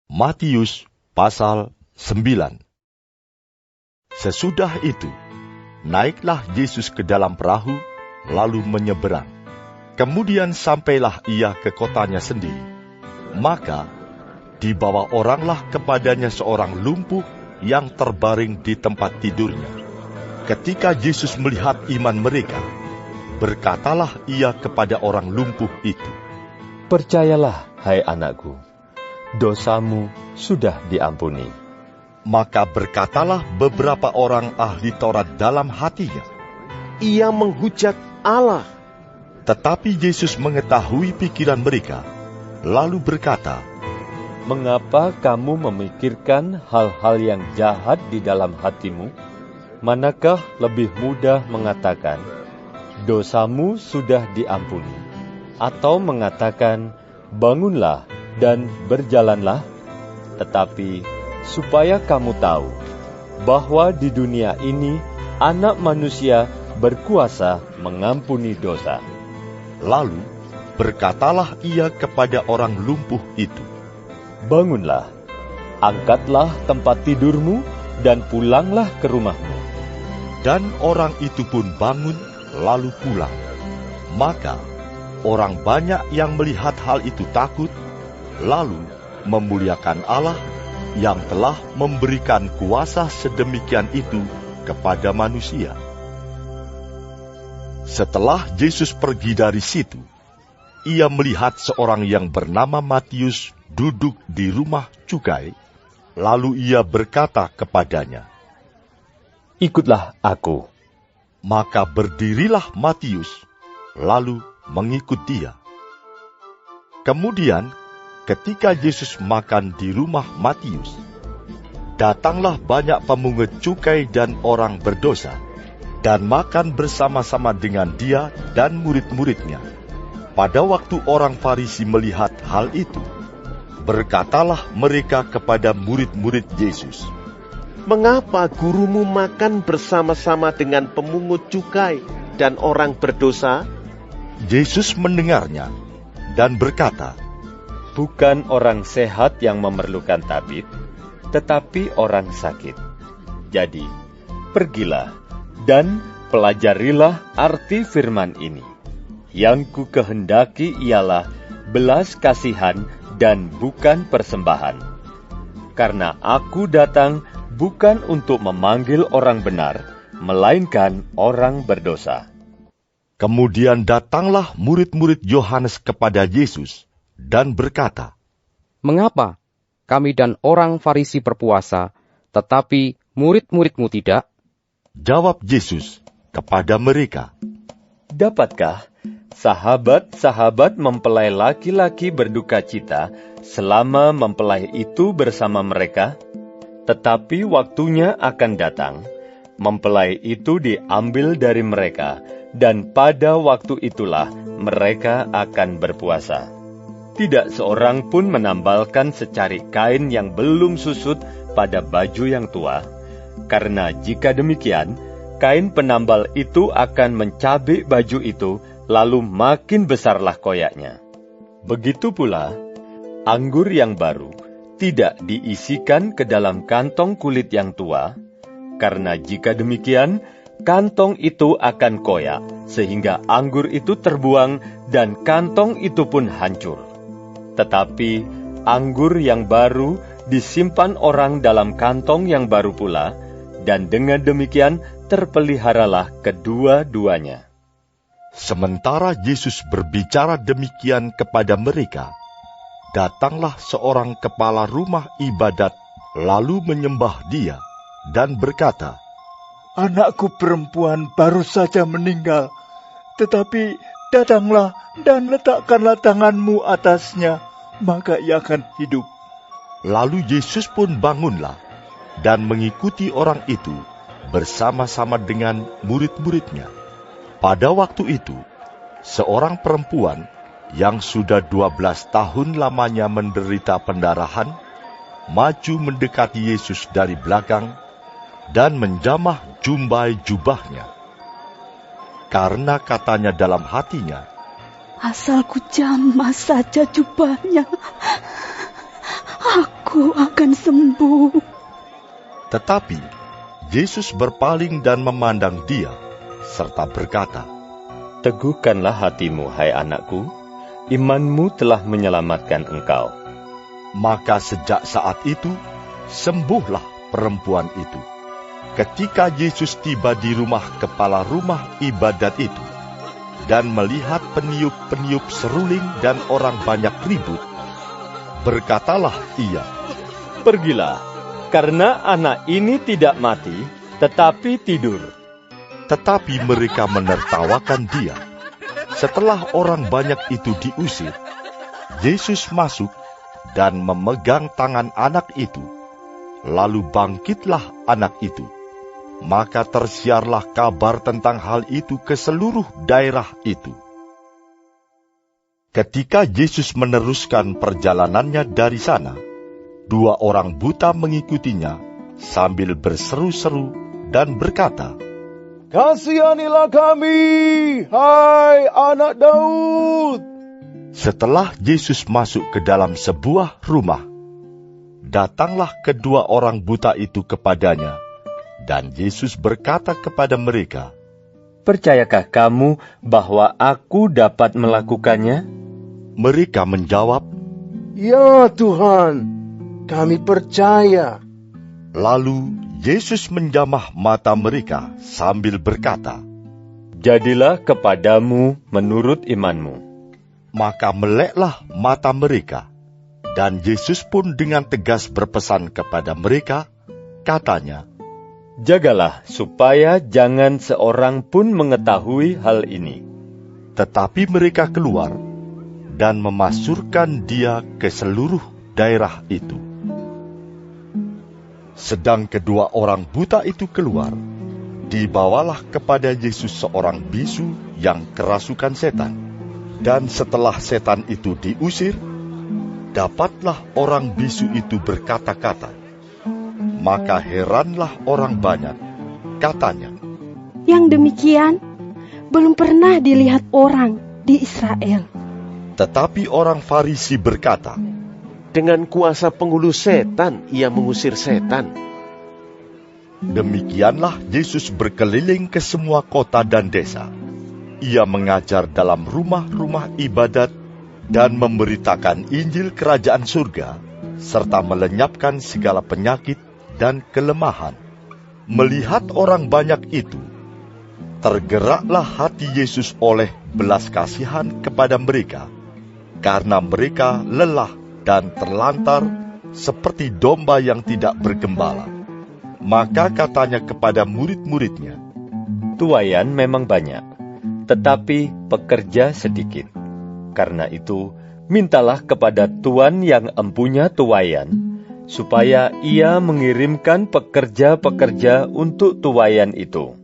Matius pasal 9. Sesudah itu, naiklah Yesus ke dalam perahu, lalu menyeberang. Kemudian sampailah ia ke kotanya sendiri. Maka dibawa oranglah kepadanya seorang lumpuh yang terbaring di tempat tidurnya. Ketika Yesus melihat iman mereka, berkatalah ia kepada orang lumpuh itu, "Percayalah, hai anakku, dosamu sudah diampuni." Maka berkatalah beberapa orang ahli Taurat dalam hatinya, "Ia menghujat Allah." Tetapi Yesus mengetahui pikiran mereka, lalu berkata, "Mengapa kamu memikirkan hal-hal yang jahat di dalam hatimu? Manakah lebih mudah mengatakan, dosamu sudah diampuni, atau mengatakan, bangunlah dan berjalanlah? Tetapi supaya kamu tahu bahwa di dunia ini Anak Manusia berkuasa mengampuni dosa." Lalu berkatalah ia kepada orang lumpuh itu, "Bangunlah, angkatlah tempat tidurmu, dan pulanglah ke rumahmu." Dan orang itu pun bangun, lalu pulang. Maka orang banyak yang melihat hal itu takut, lalu memuliakan Allah yang telah memberikan kuasa sedemikian itu kepada manusia. Setelah Yesus pergi dari situ, ia melihat seorang yang bernama Matius duduk di rumah cukai, lalu ia berkata kepadanya, "Ikutlah aku." Maka berdirilah Matius, lalu mengikut dia. Kemudian, ketika Yesus makan di rumah Matius, datanglah banyak pemungut cukai dan orang berdosa, dan makan bersama-sama dengan dia dan murid-muridnya. Pada waktu orang Farisi melihat hal itu, berkatalah mereka kepada murid-murid Yesus, "Mengapa gurumu makan bersama-sama dengan pemungut cukai dan orang berdosa?" Yesus mendengarnya dan berkata, Bukan orang sehat yang memerlukan tabib, tetapi orang sakit. Jadi, pergilah dan pelajarilah arti firman ini. Yang ku kehendaki ialah belas kasihan dan bukan persembahan. Karena aku datang bukan untuk memanggil orang benar, melainkan orang berdosa. Kemudian datanglah murid-murid Yohanes kepada Yesus dan berkata, "Mengapa kami dan orang Farisi berpuasa, tetapi murid-muridmu tidak?" Jawab Yesus kepada mereka, Dapatkah sahabat-sahabat mempelai laki-laki berduka cita selama mempelai itu bersama mereka? Tetapi waktunya akan datang, mempelai itu diambil dari mereka, dan pada waktu itulah mereka akan berpuasa. Tidak seorang pun menambalkan secari kain yang belum susut pada baju yang tua, karena jika demikian, kain penambal itu akan mencabik baju itu, lalu makin besarlah koyaknya. Begitu pula, anggur yang baru tidak diisikan ke dalam kantong kulit yang tua, karena jika demikian, kantong itu akan koyak, sehingga anggur itu terbuang dan kantong itu pun hancur. Tetapi anggur yang baru disimpan orang dalam kantong yang baru pula, dan dengan demikian terpeliharalah kedua-duanya. Sementara Yesus berbicara demikian kepada mereka, datanglah seorang kepala rumah ibadat, lalu menyembah dia, dan berkata, "Anakku perempuan baru saja meninggal, tetapi datanglah dan letakkanlah tanganmu atasnya, maka ia akan hidup." Lalu Yesus pun bangunlah dan mengikuti orang itu bersama-sama dengan murid-muridnya. Pada waktu itu, seorang perempuan yang sudah 12 tahun lamanya menderita pendarahan, maju mendekati Yesus dari belakang dan menjamah jumbai jubahnya. Karena katanya dalam hatinya, "Asal ku jamah saja jubahnya, aku Aku akan sembuh. Tetapi Yesus berpaling dan memandang dia, serta berkata, Teguhkanlah hatimu, hai anakku, imanmu telah menyelamatkan engkau. Maka sejak saat itu, sembuhlah perempuan itu. Ketika Yesus tiba di rumah kepala rumah ibadat itu, dan melihat peniup-peniup seruling dan orang banyak ribut, berkatalah ia, Pergilah, karena anak ini tidak mati, tetapi tidur. Tetapi mereka menertawakan dia. Setelah orang banyak itu diusir, Yesus masuk dan memegang tangan anak itu. Lalu bangkitlah anak itu. Maka tersiarlah kabar tentang hal itu ke seluruh daerah itu. Ketika Yesus meneruskan perjalanannya dari sana, 2 orang buta mengikutinya sambil berseru-seru dan berkata, Kasihanilah kami, hai anak Daud. Setelah Yesus masuk ke dalam sebuah rumah, datanglah kedua orang buta itu kepadanya, dan Yesus berkata kepada mereka, Percayakah kamu bahwa aku dapat melakukannya? Mereka menjawab, Ya Tuhan, kami percaya. Lalu Yesus menjamah mata mereka sambil berkata, Jadilah kepadamu menurut imanmu. Maka meleklah mata mereka, dan Yesus pun dengan tegas berpesan kepada mereka, katanya, Jagalah supaya jangan seorang pun mengetahui hal ini. Tetapi mereka keluar dan memasyurkan dia ke seluruh daerah itu. Sedang kedua orang buta itu keluar, dibawalah kepada Yesus seorang bisu yang kerasukan setan. Dan setelah setan itu diusir, dapatlah orang bisu itu berkata-kata. Maka heranlah orang banyak, katanya, Yang demikian belum pernah dilihat orang di Israel. Tetapi orang Farisi berkata, Dengan kuasa penghulu setan, ia mengusir setan. Demikianlah Yesus berkeliling ke semua kota dan desa. Ia mengajar dalam rumah-rumah ibadat dan memberitakan Injil Kerajaan Surga, serta melenyapkan segala penyakit dan kelemahan. Melihat orang banyak itu, tergeraklah hati Yesus oleh belas kasihan kepada mereka, karena mereka lelah dan terlantar seperti domba yang tidak bergembala. Maka katanya kepada murid-muridnya, Tuaian memang banyak, tetapi pekerja sedikit. Karena itu, mintalah kepada Tuan yang empunya tuaian, supaya ia mengirimkan pekerja-pekerja untuk tuaian itu.